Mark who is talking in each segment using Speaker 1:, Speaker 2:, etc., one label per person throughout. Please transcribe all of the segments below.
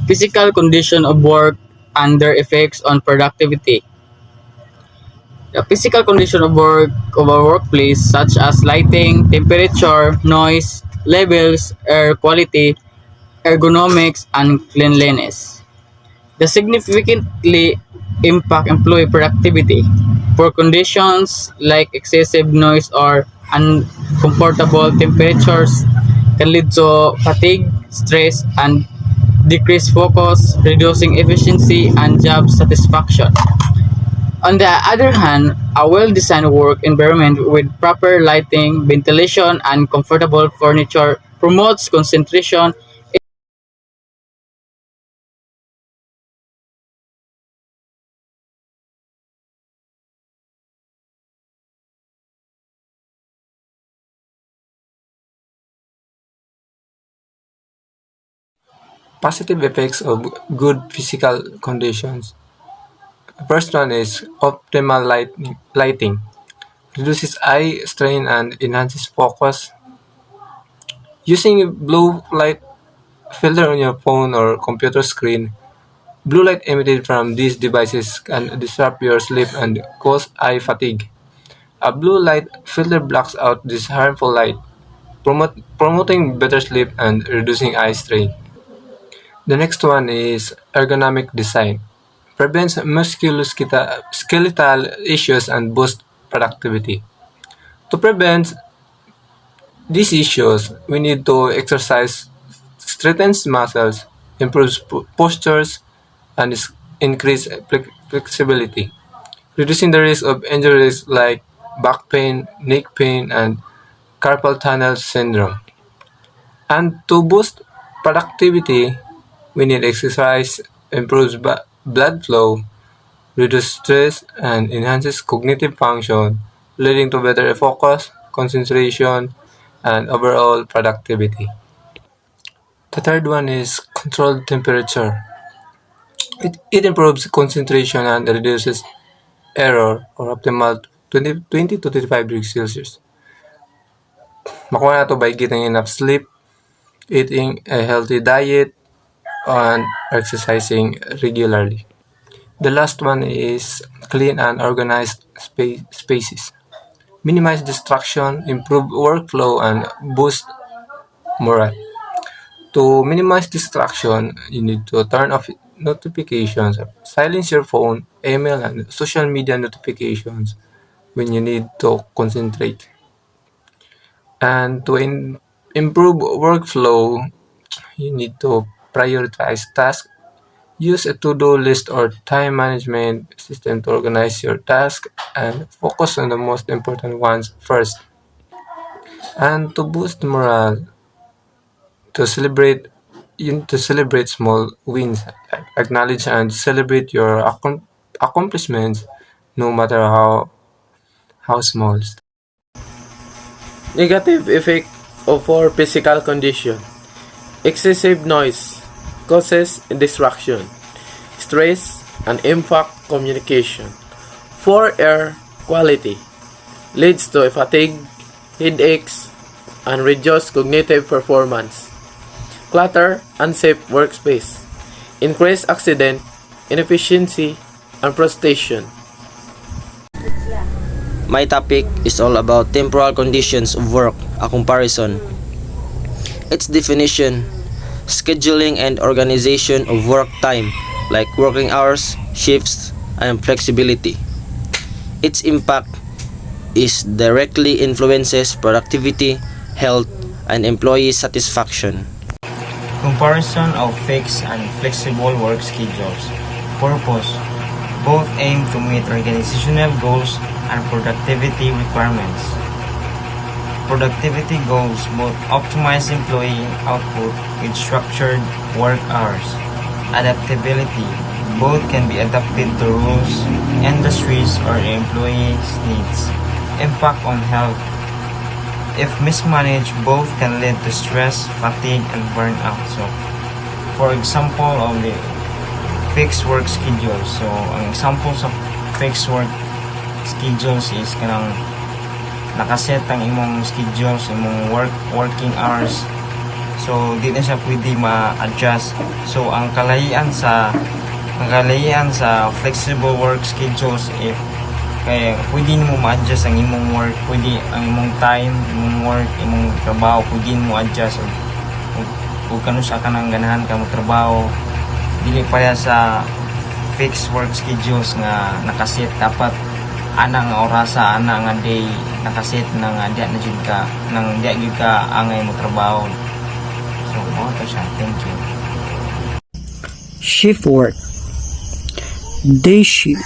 Speaker 1: Physical condition of work and their effects on productivity. The physical condition of work of a workplace such as lighting, temperature, noise, levels, air quality, ergonomics, and cleanliness. The significantly impact employee productivity. Poor conditions like excessive noise or uncomfortable temperatures can lead to fatigue, stress, and decreased focus, reducing efficiency and job satisfaction. On the other hand, a well-designed work environment with proper lighting, ventilation, and comfortable furniture promotes concentration.
Speaker 2: Positive effects of good physical conditions. The first one is optimal lighting. Reduces eye strain and enhances focus. Using blue light filter on your phone or computer screen, blue light emitted from these devices can disrupt your sleep and cause eye fatigue. A blue light filter blocks out this harmful light, promoting better sleep and reducing eye strain. The next one is ergonomic design. Prevents musculoskeletal issues and boosts productivity. To prevent these issues, we need to exercise strengthens muscles, improves postures, and increase flexibility, reducing the risk of injuries like back pain, neck pain, and carpal tunnel syndrome. And to boost productivity, we need exercise, improves blood flow, reduces stress, and enhances cognitive function, leading to better focus, concentration, and overall productivity. The third one is controlled temperature. It improves concentration and reduces error or optimal 20 to 25 degrees Celsius. Makuha na to by getting enough sleep, eating a healthy diet, and exercising regularly. The last one is clean and organized spaces. Minimize distraction, improve workflow, and boost morale. To minimize distraction, you need to turn off notifications, silence your phone, email, and social media notifications when you need to concentrate. And to improve workflow, you need to prioritize tasks. Use a to-do list or time management system to organize your tasks and focus on the most important ones first. And to boost morale, to celebrate to celebrate small wins, acknowledge and celebrate your accomplishments, no matter how small.
Speaker 3: Negative effect of poor physical condition. Excessive noise causes distraction, stress, and impact communication. Poor air quality leads to fatigue, headaches, and reduced cognitive performance. Clutter, unsafe workspace, increased accident, inefficiency, and frustration.
Speaker 4: My topic is all about temporal conditions of work, a comparison. Its definition, scheduling and organization of work time, like working hours, shifts, and flexibility. Its impact is directly influences productivity, health, and employee satisfaction.
Speaker 5: Comparison of fixed and flexible work schedules. Purpose. Both aim to meet organizational goals and productivity requirements. Productivity goals both optimize employee output with structured work hours. Adaptability. Both can be adapted to rules, industries, or employees' needs. Impact on health. If mismanaged, both can lead to stress, fatigue, and burnout. So, for example, of the fixed work schedule. So, ang examples of fixed work schedules is kanang nakaset ang imong schedules, imong working hours. So di na siya pwede ma-adjust. So ang kalahian sa flexible work schedules, if kaya pwede mo ma-adjust ang imong work, pwede ang imong time, imong work, imong trabaho, pwede mo adjust kung kano siya ka nang ganahan ka mo trabaho. Dili pa sa fixed work schedules nga nakaset. Dapat ana nga orasa, ana nga day nakaset na nga diya na jud ka nang diya gyud ka angay mo trabaho. So mo to siya. Thank you.
Speaker 6: Shift work. Day shift.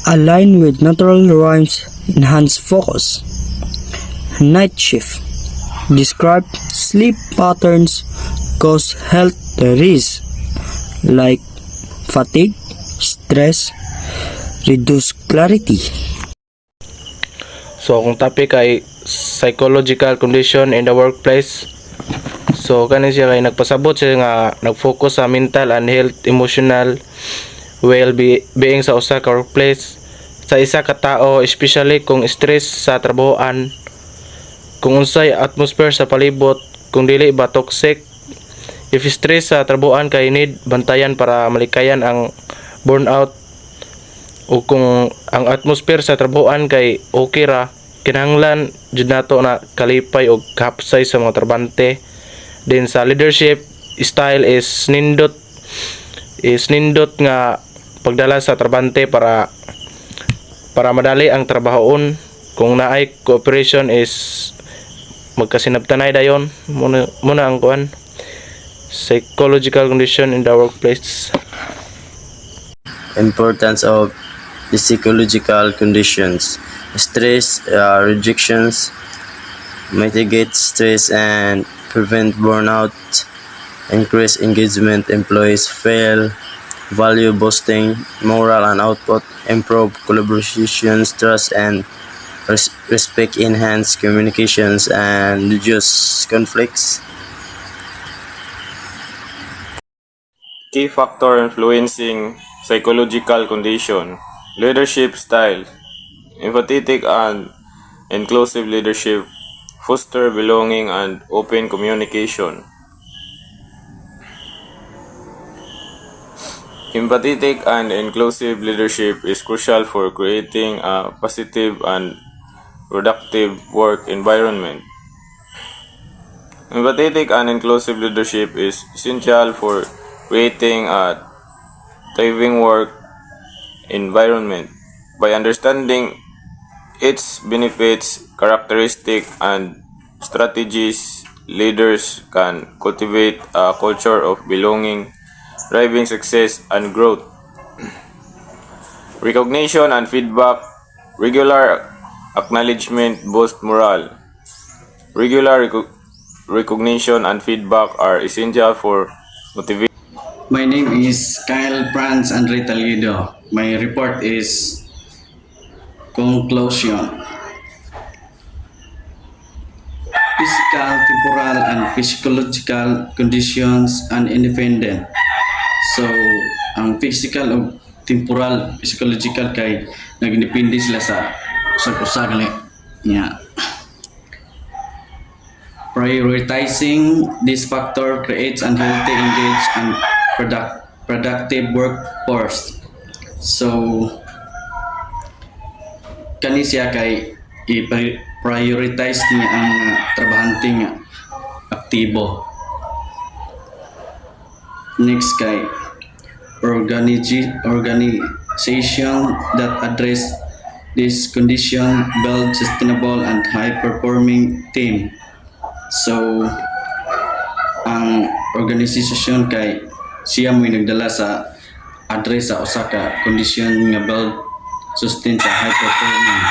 Speaker 6: Align with natural rhymes, enhance focus. Night shift. Describe sleep patterns cause health risks like fatigue, stress, reduce clarity.
Speaker 3: So akong topic ay psychological condition in the workplace. So kani siya kay nagpasabot siya nga nag-focus sa mental and health, emotional well-being sa usa ka workplace sa isa ka tao, especially kung stress sa trabahoan, kung unsay atmosphere sa palibot, kung dili ba toxic. If stress sa trabahoan kay need bantayan para malikayan ang burnout, o kung ang atmosphere sa trabahoan kay okay ra, kinahanglan jud nato na kalipay og kapsay sa mga trabante. Then sa leadership style is nindot nga pagdala sa trabante para madali ang trabahoon. Kung naay cooperation is magkasinabtanay dayon. Muna ang kuan psychological condition in the workplace.
Speaker 4: Importance of the psychological conditions. Stress, rejections, mitigate stress and prevent burnout, increase engagement, employees feel value boosting, moral and output, improve collaborations, trust and respect, enhance communications and reduce conflicts.
Speaker 7: Key factor influencing psychological condition: leadership style. Empathetic and inclusive leadership foster belonging and open communication. Empathetic and inclusive leadership is crucial for creating a positive and productive work environment. Empathetic and inclusive leadership is essential for creating a thriving work environment. By understanding its benefits, characteristics, and strategies, leaders can cultivate a culture of belonging, driving success and growth. Recognition and feedback. Regular acknowledgement boosts morale. Regular recognition and feedback are essential for motivation.
Speaker 8: My name is Kyle Franz Andre Talido. My report is conclusion. Physical, temporal, and psychological conditions and independent. So, ang physical o temporal, psychological kay nagdepende sila sa usag-usag niya. Prioritizing this factor creates a healthy, engaged, and productive workforce. So, kani siya kay i-prioritize niya ang trabahante nga aktibo. Next kay organization that address this condition build sustainable and high-performing team. So, ang organization kay siya mo'y nagdala sa address sa usa ka condition nga build sustain sa high performing